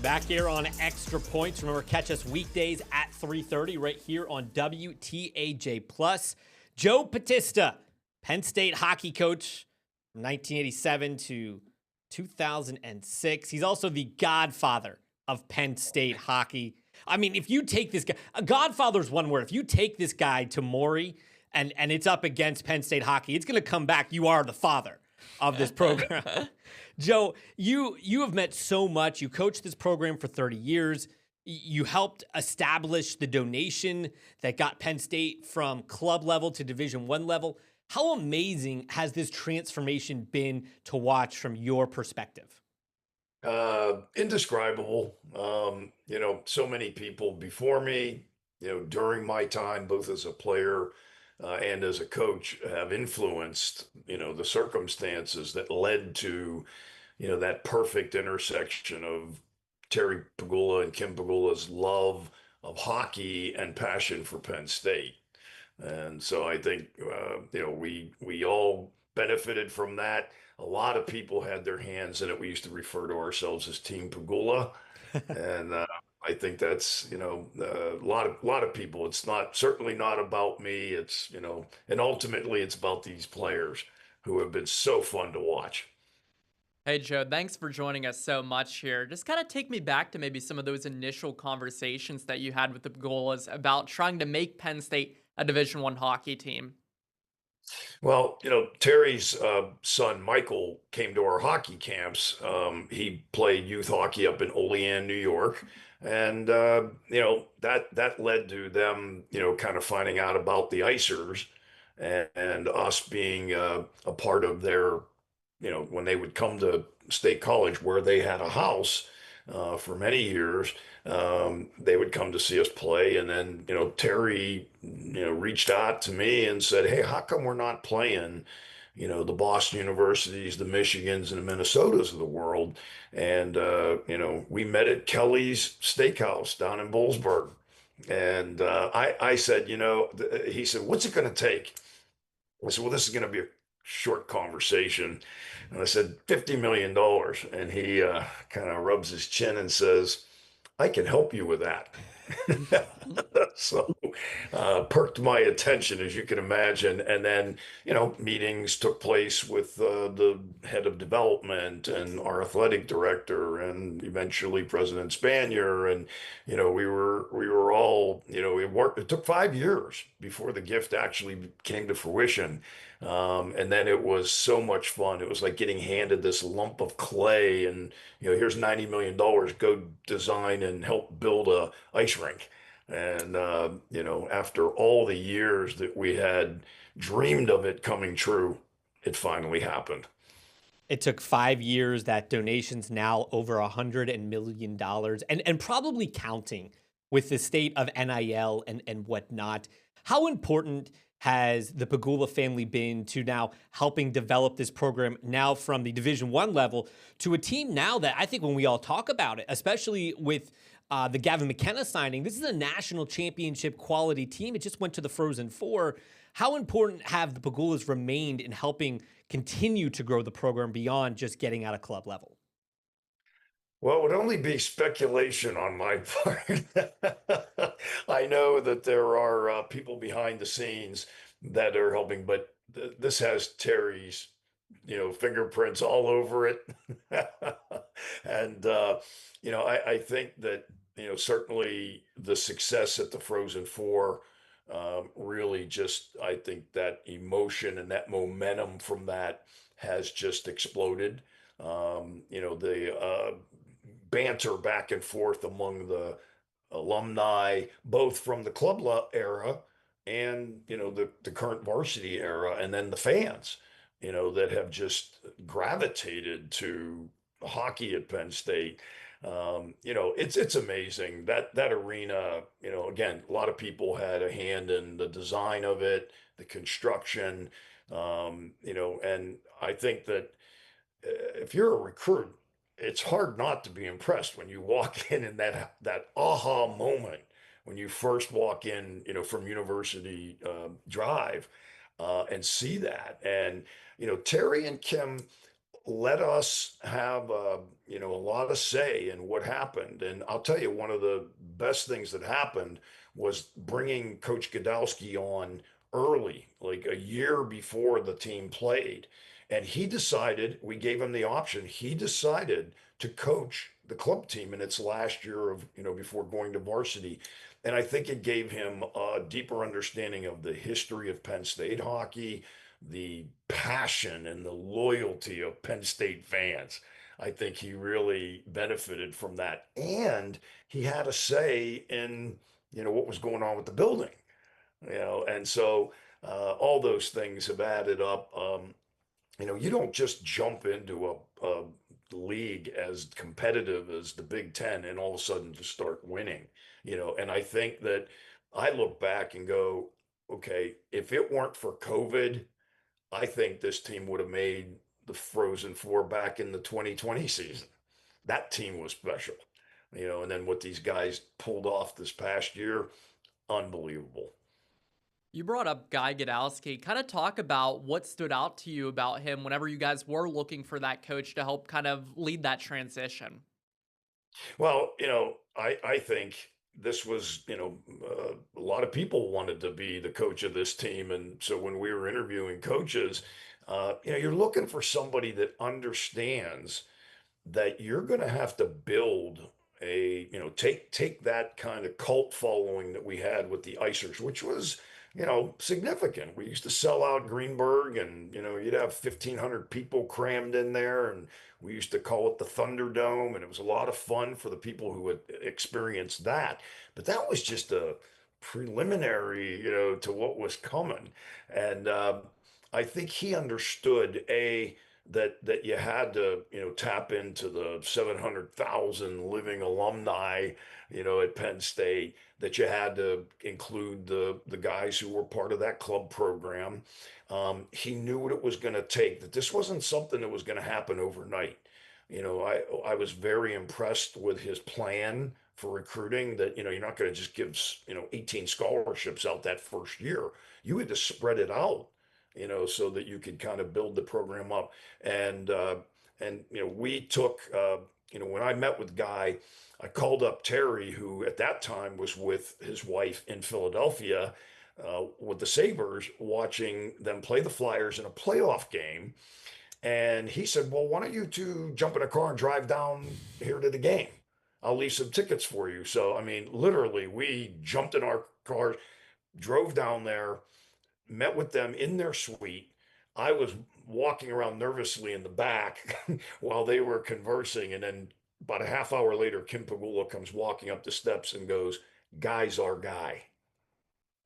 Back here on Extra Points. Remember, catch us weekdays at 3:30 right here on WTAJ+. Joe Battista, Penn State hockey coach from 1987 to 2006. He's also the godfather of Penn State hockey. I mean, if you take this guy, a godfather is one word. If you take this guy to Maury and it's up against Penn State hockey, it's going to come back. You are the father of this program. Joe, you have met so much. You coached this program for 30 years. You helped establish the donation that got Penn State from club level to Division I level. How amazing has this transformation been to watch from your perspective? Indescribable. So many people before me, during my time, both as a player and as a coach, have influenced, the circumstances that led to, that perfect intersection of Terry Pegula and Kim Pegula's love of hockey and passion for Penn State. And so I think, we all benefited from that. A lot of people had their hands in it. We used to refer to ourselves as Team Pegula, and I think that's a lot of people. It's not certainly not about me. It's and ultimately it's about these players who have been so fun to watch. Hey, Joe, thanks for joining us so much here. Just kind of take me back to maybe some of those initial conversations that you had with the Pegulas about trying to make Penn State a Division I hockey team. Well, Terry's son Michael came to our hockey camps. He played youth hockey up in Olean, New York, and that led to them, kind of finding out about the Icers, and us being a part of their, when they would come to State College, where they had a house for many years. They would come to see us play, and then Terry reached out to me and said, "Hey, how come we're not playing the Boston Universities, the Michigans, and the Minnesotas of the world?" And we met at Kelly's Steakhouse down in Bollesburg, and I said, he said, "What's it going to take?" I said, "Well, this is going to be a short conversation." And I said, $50 million. And he kind of rubs his chin and says, "I can help you with that." So perked my attention, as you can imagine. And then, meetings took place with the head of development and our athletic director, and eventually President Spanier. And, we were all, it worked. It took 5 years before the gift actually came to fruition. And then it was so much fun. It was like getting handed this lump of clay and, here's $90 million, go design and help build a ice rink. And, after all the years that we had dreamed of it coming true, it finally happened. It took 5 years. That donation's now over $100 million and probably counting with the state of NIL and whatnot. How important has the Pegula family been to now helping develop this program now from the Division I level to a team now that I think when we all talk about it, especially with the Gavin McKenna signing, this is a national championship quality team. It just went to the Frozen Four. How important have the Pegulas remained in helping continue to grow the program beyond just getting out of club level? Well, it would only be speculation on my part. I know that there are people behind the scenes that are helping, but this has Terry's, fingerprints all over it. And, I think that, certainly the success at the Frozen Four really just, I think that emotion and that momentum from that has just exploded. The banter back and forth among the alumni, both from the era and the current varsity era, and then the fans, that have just gravitated to hockey at Penn State. It's amazing that arena. Again, a lot of people had a hand in the design of it, the construction. And I think that if you're a recruit, it's hard not to be impressed when you walk in that aha moment when you first walk in, from University Drive, and see that. And Terry and Kim let us have a lot of say in what happened. And I'll tell you, one of the best things that happened was bringing Coach Godowski on early, like a year before the team played. And he decided, we gave him the option, he decided to coach the club team in its last year of, before going to varsity. And I think it gave him a deeper understanding of the history of Penn State hockey, the passion and the loyalty of Penn State fans. I think he really benefited from that. And he had a say in, what was going on with the building, and so all those things have added up. You don't just jump into a league as competitive as the Big Ten and all of a sudden just start winning, and I think that I look back and go, okay, if it weren't for COVID, I think this team would have made the Frozen Four back in the 2020 season. That team was special, and then what these guys pulled off this past year, unbelievable. You brought up Guy Godowski. Kind of talk about what stood out to you about him whenever you guys were looking for that coach to help kind of lead that transition. Well, I think this was, a lot of people wanted to be the coach of this team. And so when we were interviewing coaches, you're looking for somebody that understands that you're going to have to build take that kind of cult following that we had with the Icers, which was, significant. We used to sell out Greenberg and, you'd have 1,500 people crammed in there. And we used to call it the Thunderdome. And it was a lot of fun for the people who had experienced that. But that was just a preliminary, to what was coming. And I think he understood, that you had to, tap into the 700,000 living alumni, at Penn State, that you had to include the guys who were part of that club program. He knew what it was going to take, that this wasn't something that was going to happen overnight. I was very impressed with his plan for recruiting, that, you're not going to just give, 18 scholarships out that first year. You had to spread it out, so that you could kind of build the program up. And we took, when I met with Guy, I called up Terry, who at that time was with his wife in Philadelphia, with the Sabres, watching them play the Flyers in a playoff game. And he said, well, why don't you two jump in a car and drive down here to the game? I'll leave some tickets for you. So, I mean, literally, we jumped in our cars, drove down there, met with them in their suite. I was walking around nervously in the back while they were conversing. And then about a half hour later, Kim Pagula comes walking up the steps and goes, "Guy's our guy."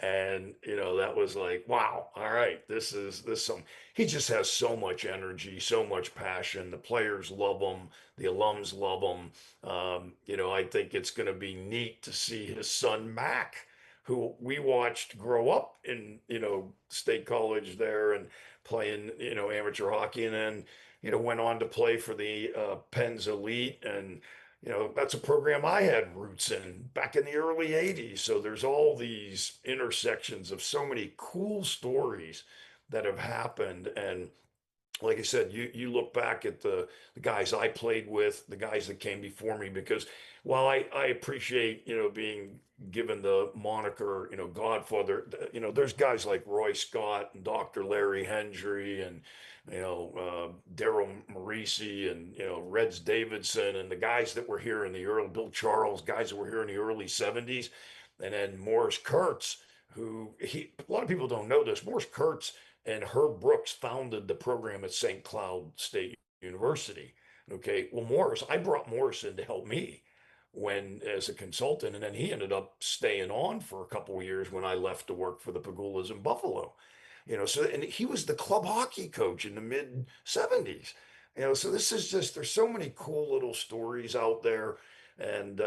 And, that was like, wow, all right, this is some, he just has so much energy, so much passion. The players love him, the alums love him. I think it's going to be neat to see his son, Mac, who we watched grow up in, State College there and playing, amateur hockey, and then, went on to play for the Penn's Elite. And, that's a program I had roots in back in the early 80s. So there's all these intersections of so many cool stories that have happened. And like I said, you look back at the guys I played with, the guys that came before me, because while I appreciate, being given the moniker, Godfather, there's guys like Roy Scott and Dr. Larry Hendry and, Daryl Morisi and, Reds Davidson, and the guys that were here in the early, Bill Charles, guys that were here in the early 70s. And then Morris Kurtz, a lot of people don't know this, Morris Kurtz and Herb Brooks founded the program at St. Cloud State University. Okay, well, I brought Morris in to help me as a consultant, and then he ended up staying on for a couple of years when I left to work for the Pagulas in Buffalo. So, and he was the club hockey coach in the mid 70s. So this is just, there's so many cool little stories out there, and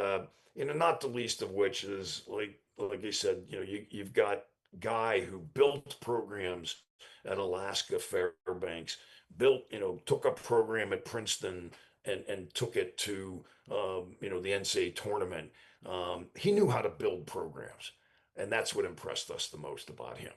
not the least of which is like I said, you've got Guy who built programs at Alaska Fairbanks, took a program at Princeton and took it to, the NCAA tournament. He knew how to build programs, and that's what impressed us the most about him.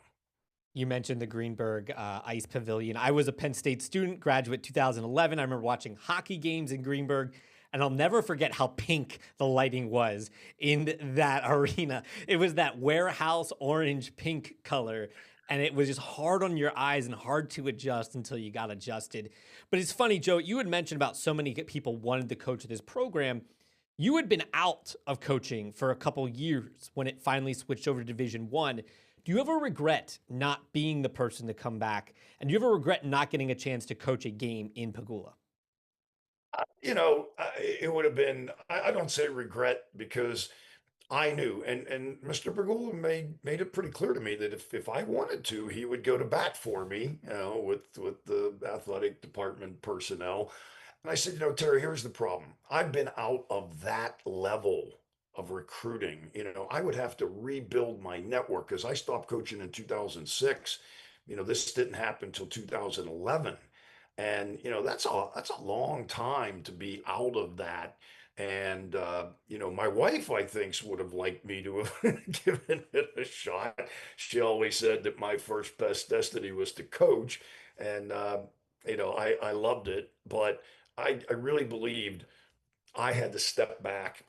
You mentioned the Greenberg Ice Pavilion. I was a Penn State student, graduate 2011. I remember watching hockey games in Greenberg, and I'll never forget how pink the lighting was in that arena. It was that warehouse orange pink color, and it was just hard on your eyes and hard to adjust until you got adjusted. But it's funny, Joe, you had mentioned about so many people wanted to coach this program. You had been out of coaching for a couple years when it finally switched over to Division One. Do you ever regret not being the person to come back? And do you ever regret not getting a chance to coach a game in Pagula? It would have been, I don't say regret because I knew, and Mr. Bergola made it pretty clear to me that if I wanted to, he would go to bat for me, with the athletic department personnel. And I said, Terry, here's the problem. I've been out of that level of recruiting. I would have to rebuild my network because I stopped coaching in 2006. This didn't happen until 2011. And that's a long time to be out of that. And my wife, I think, would have liked me to have given it a shot. She always said that my first best destiny was to coach, and I loved it, but I really believed I had to step back.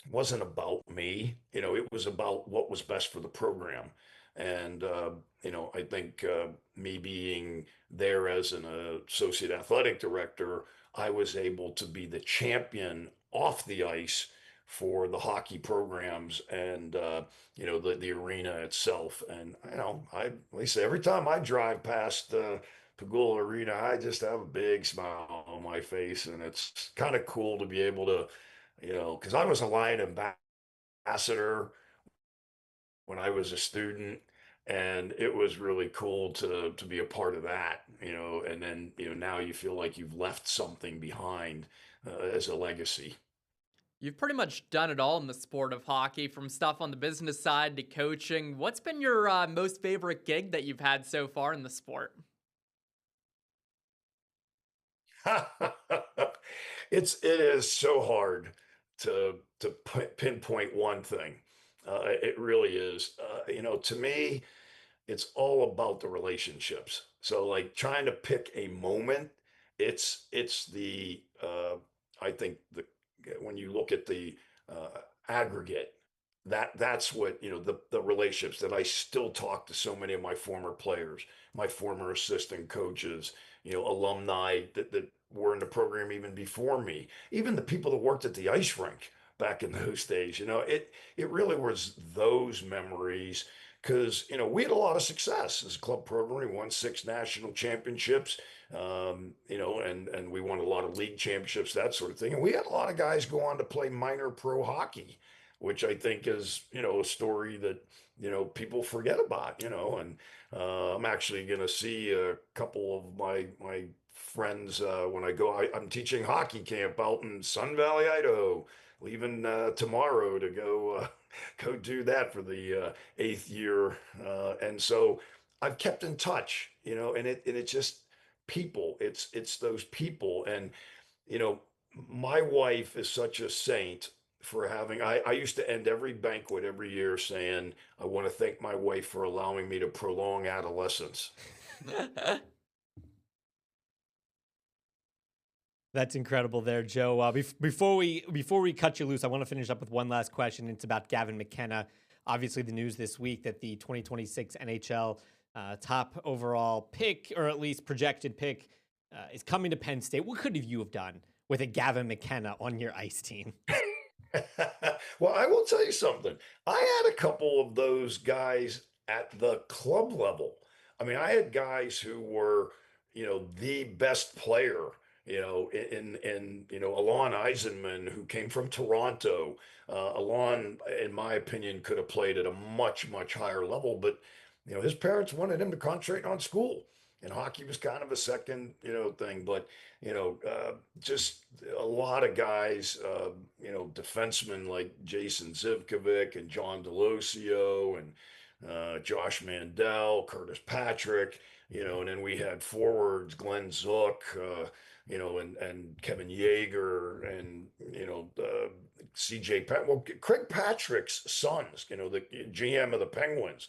It wasn't about me, it was about what was best for the program. And I think me being there as an associate athletic director, I was able to be the champion off the ice for the hockey programs and the arena itself. And at least every time I drive past Pagula Arena, I just have a big smile on my face, and it's kind of cool to be able to, because I was a Lion ambassador when I was a student, and it was really cool to be a part of that, and then now you feel like you've left something behind as a legacy. You've pretty much done it all in the sport of hockey, from stuff on the business side to coaching. What's been your most favorite gig that you've had so far in the sport? It is so hard to pinpoint one thing. It really is. To me, it's all about the relationships. So like trying to pick a moment, it's the I think the when you look at the aggregate, that's what the relationships that I still talk to so many of my former players, my former assistant coaches, alumni that were in the program even before me, even the people that worked at the ice rink back in those days. It really was those memories because we had a lot of success as a club program. We won 6 national championships, and we won a lot of league championships, that sort of thing. And we had a lot of guys go on to play minor pro hockey, which I think is a story that people forget about. And I'm actually going to see a couple of my friends when I go. I'm teaching hockey camp out in Sun Valley, Idaho, leaving tomorrow to go do that for the 8th year. And so I've kept in touch, and it's just people. It's those people. And you know, my wife is such a saint for having. I used to end every banquet every year saying, I want to thank my wife for allowing me to prolong adolescence. That's incredible there, Joe. Before we cut you loose, I want to finish up with one last question. It's about Gavin McKenna. Obviously, the news this week that the 2026 NHL top overall pick, or at least projected pick, is coming to Penn State. What could you have done with a Gavin McKenna on your ice team? Well, I will tell you something. I had a couple of those guys at the club level. I mean, I had guys who were, the best player, Alon Eisenman, who came from Toronto. Alon, in my opinion, could have played at a much, much higher level, but, his parents wanted him to concentrate on school. And hockey was kind of a second, thing. But, just a lot of guys, defensemen like Jason Zivkovic and John Delosio and Josh Mandel, Curtis Patrick, and then we had forwards, Glenn Zook, and Kevin Yeager and, CJ Pat. Well, Craig Patrick's sons, the GM of the Penguins,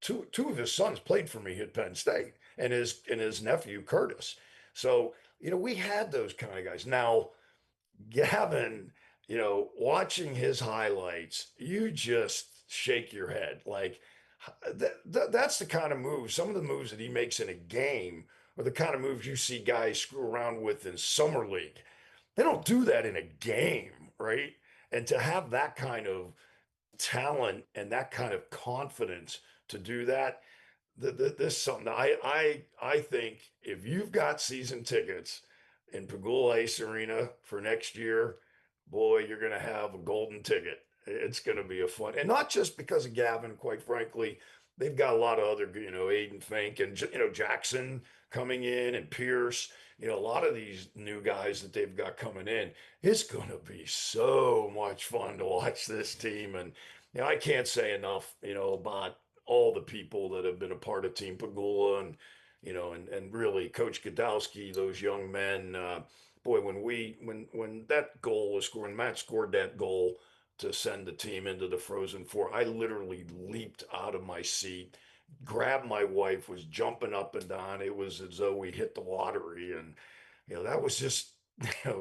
two of his sons played for me at Penn State, and his nephew Curtis. So, we had those kind of guys. Now, Gavin, watching his highlights, you just shake your head. Like, that's the kind of moves, some of the moves that he makes in a game are the kind of moves you see guys screw around with in summer league. They don't do that in a game, right? And to have that kind of talent and that kind of confidence to do that, this is something that I think if you've got season tickets in Pagula Ace Arena for next year, boy, you're going to have a golden ticket. It's going to be a fun, and not just because of Gavin, quite frankly, they've got a lot of other, Aiden Fink and, Jackson coming in and Pierce, a lot of these new guys that they've got coming in. It's going to be so much fun to watch this team. And, I can't say enough, about all the people that have been a part of Team Pagula and, and really Coach Godowski, those young men, boy, when that goal was scored, when Matt scored that goal to send the team into the Frozen Four, I literally leaped out of my seat, grabbed my wife, was jumping up and down. It was as though we hit the lottery. And, that was just,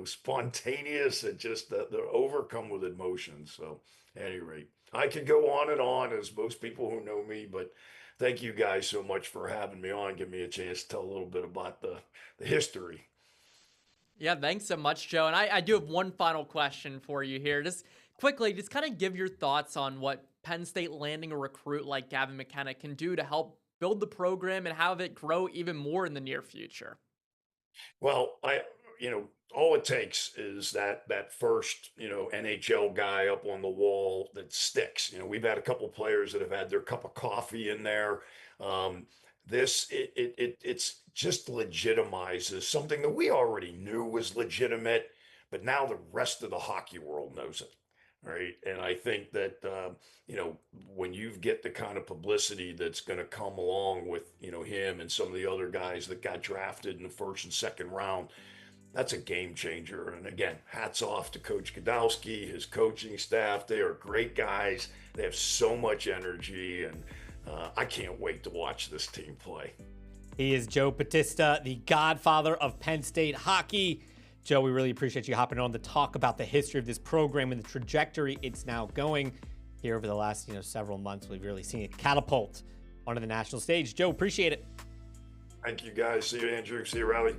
spontaneous and just the overcome with emotion. So at any rate, I could go on and on, as most people who know me, but thank you guys so much for having me on, give me a chance to tell a little bit about the history. Yeah, thanks so much, Joe. And I do have one final question for you here. Just quickly, just kind of give your thoughts on what Penn State landing a recruit like Gavin McKenna can do to help build the program and have it grow even more in the near future. Well, all it takes is that first, NHL guy up on the wall that sticks. We've had a couple players that have had their cup of coffee in there. It's just legitimizes something that we already knew was legitimate, but now the rest of the hockey world knows it, right? And I think that when you get the kind of publicity that's going to come along with him and some of the other guys that got drafted in the first and second round, that's a game changer. And again, hats off to Coach Godowski, his coaching staff. They are great guys. They have so much energy, and I can't wait to watch this team play. He is Joe Battista, the godfather of Penn State hockey. Joe, we really appreciate you hopping on to talk about the history of this program and the trajectory it's now going. Here over the last several months, we've really seen it catapult onto the national stage. Joe, appreciate it. Thank you, guys. See you, Andrew. See you, Riley.